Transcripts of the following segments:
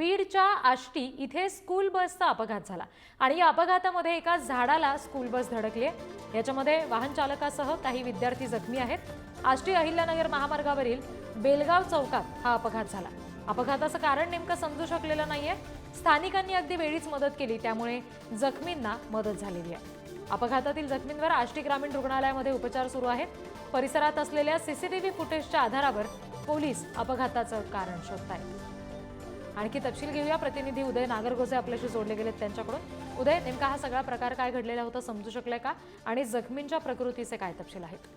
बीडच्या आष्टी इथे स्कूल बसचा अपघात झाला आणि या अपघातामध्ये एका झाडाला स्कूल बस धडकली आहे। याच्यामध्ये वाहन चालकासह काही विद्यार्थी जखमी आहेत। आष्टी अहिल्यानगर महामार्गावरील बेलगाव चौकात हा अपघात झाला। अपघाताचं कारण नेमकं समजू शकलेलं नाहीये। स्थानिकांनी अगदी वेळीच मदत केली, त्यामुळे जखमींना मदत झालेली आहे। अपघातातील जखमींवर आष्टी ग्रामीण रुग्णालयामध्ये उपचार सुरू आहेत। परिसरात असलेल्या सीसीटीव्ही फुटेजच्या आधारावर पोलीस अपघाताचं कारण शोधतायत। आणखी तपशील घेऊया, प्रतिनिधी उदय नागरगोजे आपल्याशी जोडले गेलेत त्यांच्याकडून। उदय, नेमका हा सगळा प्रकार काय घडलेला होता समजू शकलाय का, आणि जखमींच्या प्रकृतीचे काय तपशील आहेत?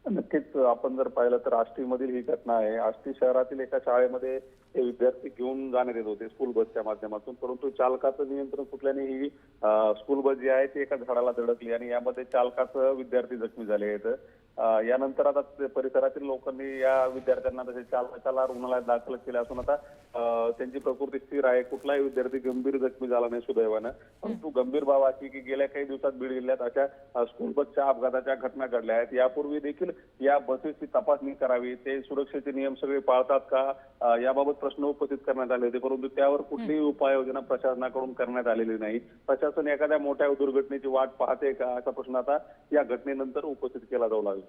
नक्कीच आपण जर पाहिलं तर आष्टीमधील ही घटना आहे। आष्टी शहरातील एका शाळेमध्ये हे विद्यार्थी घेऊन जाण्यात येत होते स्कूल बसच्या माध्यमातून, परंतु चालकाचं नियंत्रण सुटल्याने ही स्कूल बस जी आहे ती एका झाडाला धडकली आणि यामध्ये चालकासह विद्यार्थी जखमी झाले आहेत। यानंतर आता परिसरातील लोकांनी या विद्यार्थ्यांना तसेच चालकाला रुग्णालयात दाखल केले असून आता त्यांची प्रकृती स्थिर आहे। कुठलाही विद्यार्थी गंभीर जखमी झाला नाही सुदैवानं। परंतु गंभीर बाब अशी की गेल्या काही दिवसात बीड जिल्ह्यात अशा स्कूल बसच्या अपघाताच्या घटना घडल्या आहेत। यापूर्वी देखील या बसेसची तपासणी करावी, ते सुरक्षेचे नियम सगळे पाळतात का याबाबत प्रश्न उपस्थित करण्यात आले होते, परंतु त्यावर कुठलीही उपाययोजना प्रशासनाकडून करण्यात आलेली नाही। प्रशासन एखाद्या मोठ्या दुर्घटनेची वाट पाहते का, असा प्रश्न आता या घटनेनंतर उपस्थित केला जाऊ लागला।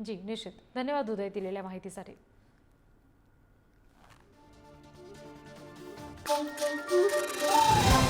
जी निश्चित, धन्यवाद उदय दिलेल्या माहितीसाठी। Thank you.